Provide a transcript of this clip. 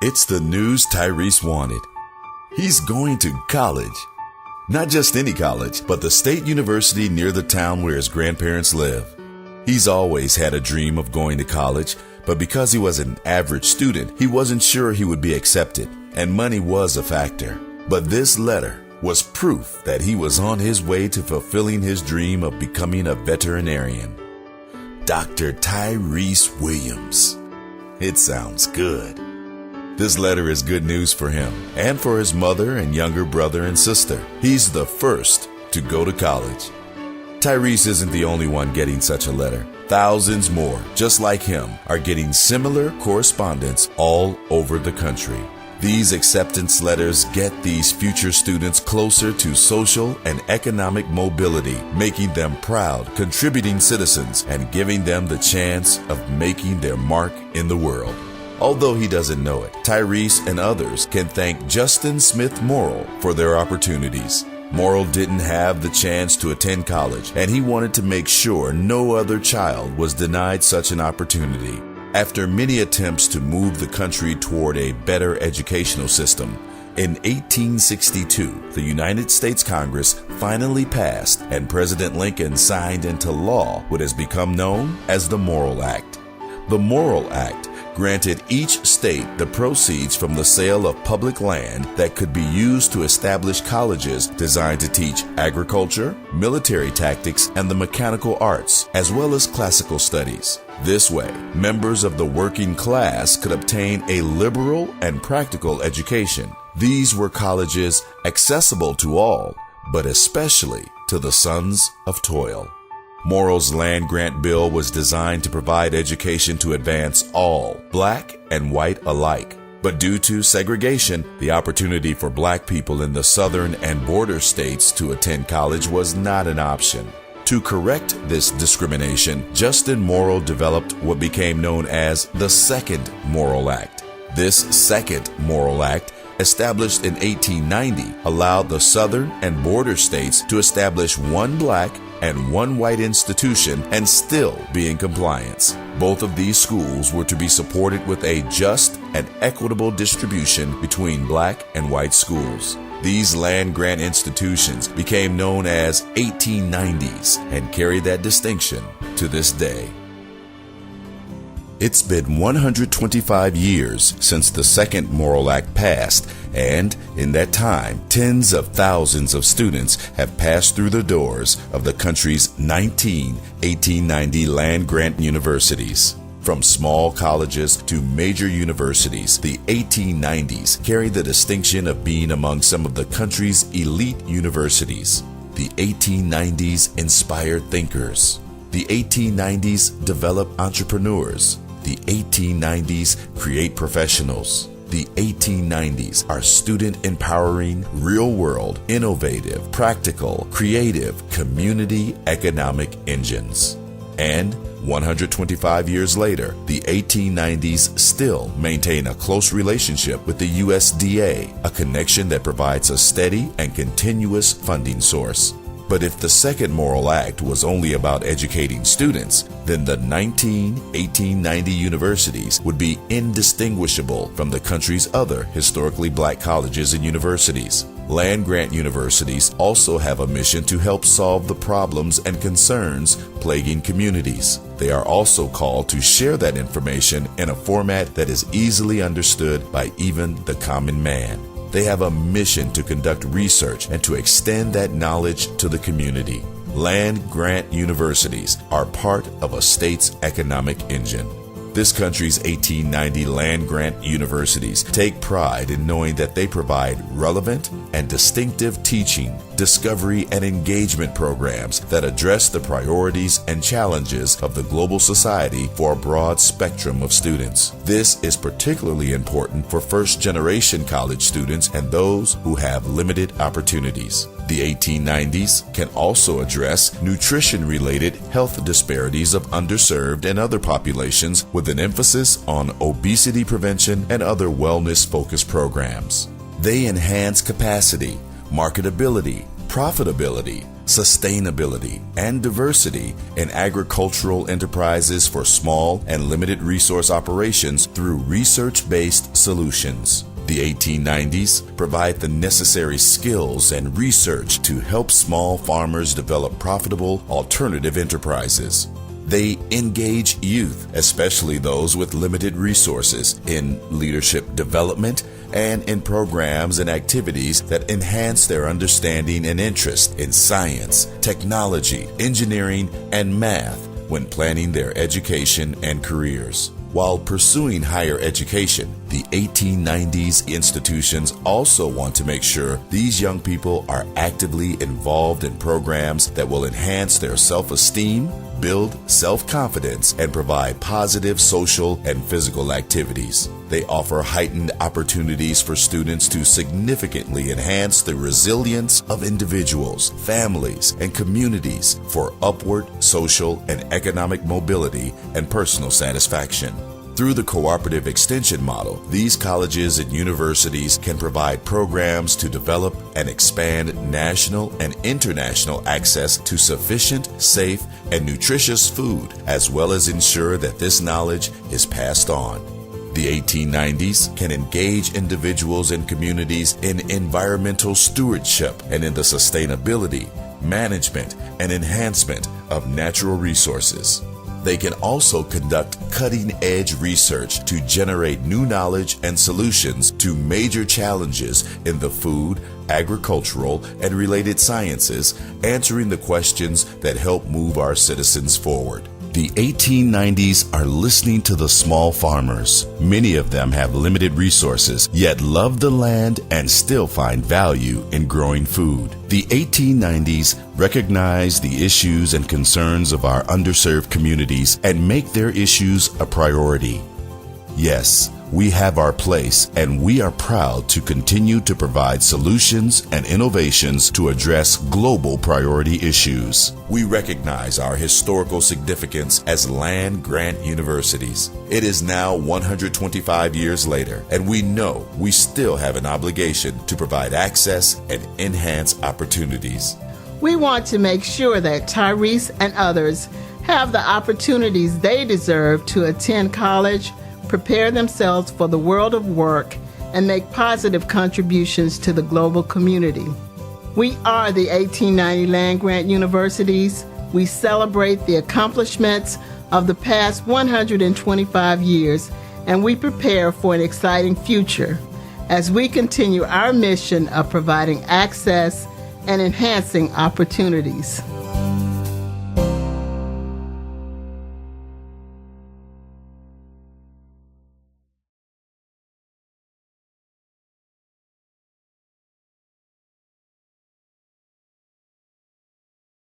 It's the news Tyrese wanted. He's going to college. Not just any college, but the state university near the town where his grandparents live. He's always had a dream of going to college, but because he was an average student, he wasn't sure he would be accepted, and money was a factor. But this letter was proof that he was on his way to fulfilling his dream of becoming a veterinarian. Dr. Tyrese Williams. It sounds good. This letter is good news for him and for his mother and younger brother and sister. He's the first to go to college. Tyrese isn't the only one getting such a letter. Thousands more, just like him, are getting similar correspondence all over the country. These acceptance letters get these future students closer to social and economic mobility, making them proud, contributing citizens, and giving them the chance of making their mark in the world. Although he doesn't know it, Tyrese and others can thank Justin Smith Morrill for their opportunities. Morrill didn't have the chance to attend college, and he wanted to make sure no other child was denied such an opportunity. After many attempts to move the country toward a better educational system, in 1862, the United States Congress finally passed and President Lincoln signed into law what has become known as the Morrill Act. The Morrill Act granted each state the proceeds from the sale of public land that could be used to establish colleges designed to teach agriculture, military tactics, and the mechanical arts, as well as classical studies. This way, members of the working class could obtain a liberal and practical education. These were colleges accessible to all, but especially to the sons of toil. Morrill's land grant bill was designed to provide education to advance all, black and white alike. But due to segregation, the opportunity for black people in the southern and border states to attend college was not an option. To correct this discrimination, Justin Morrill developed what became known as the Second Morrill Act. This Second Morrill Act, established in 1890, allowed the southern and border states to establish one black and one white institution and still be in compliance. Both of these schools were to be supported with a just and equitable distribution between black and white schools. These land grant institutions became known as 1890s and carry that distinction to this day. It's been 125 years since the Second Morrill Act passed, and in that time, tens of thousands of students have passed through the doors of the country's 19 1890 land-grant universities. From small colleges to major universities, the 1890s carry the distinction of being among some of the country's elite universities. The 1890s inspired thinkers. The 1890s develop entrepreneurs. The 1890s create professionals. The 1890s are student-empowering, real-world, innovative, practical, creative, community economic engines. And 125 years later, the 1890s still maintain a close relationship with the USDA, a connection that provides a steady and continuous funding source. But if the Second Morrill Act was only about educating students, then the 19 1890 universities would be indistinguishable from the country's other historically black colleges and universities. Land-grant universities also have a mission to help solve the problems and concerns plaguing communities. They are also called to share that information in a format that is easily understood by even the common man. They have a mission to conduct research and to extend that knowledge to the community. Land-grant universities are part of a state's economic engine. This country's 1890 land-grant universities take pride in knowing that they provide relevant and distinctive teaching, discovery, and engagement programs that address the priorities and challenges of the global society for a broad spectrum of students. This is particularly important for first-generation college students and those who have limited opportunities. The 1890s can also address nutrition-related health disparities of underserved and other populations with an emphasis on obesity prevention and other wellness-focused programs. They enhance capacity, marketability, profitability, sustainability, and diversity in agricultural enterprises for small and limited resource operations through research-based solutions. The 1890s provide the necessary skills and research to help small farmers develop profitable alternative enterprises. They engage youth, especially those with limited resources, in leadership development and in programs and activities that enhance their understanding and interest in science, technology, engineering, and math when planning their education and careers. While pursuing higher education, the 1890s institutions also want to make sure these young people are actively involved in programs that will enhance their self-esteem, build self-confidence, and provide positive social and physical activities. They offer heightened opportunities for students to significantly enhance the resilience of individuals, families, and communities for upward social and economic mobility and personal satisfaction. Through the cooperative extension model, these colleges and universities can provide programs to develop and expand national and international access to sufficient, safe, and nutritious food, as well as ensure that this knowledge is passed on. The 1890s can engage individuals and communities in environmental stewardship and in the sustainability, management, and enhancement of natural resources. They can also conduct cutting-edge research to generate new knowledge and solutions to major challenges in the food, agricultural, and related sciences, answering the questions that help move our citizens forward. The 1890s are listening to the small farmers. Many of them have limited resources, yet love the land and still find value in growing food. The 1890s recognize the issues and concerns of our underserved communities and make their issues a priority. Yes, we have our place, and we are proud to continue to provide solutions and innovations to address global priority issues. We recognize our historical significance as land-grant universities. It is now 125 years later, and we know we still have an obligation to provide access and enhance opportunities. We want to make sure that Tyrese and others have the opportunities they deserve to attend college, prepare themselves for the world of work, and make positive contributions to the global community. We are the 1890 land-grant universities. We celebrate the accomplishments of the past 125 years, and we prepare for an exciting future as we continue our mission of providing access and enhancing opportunities.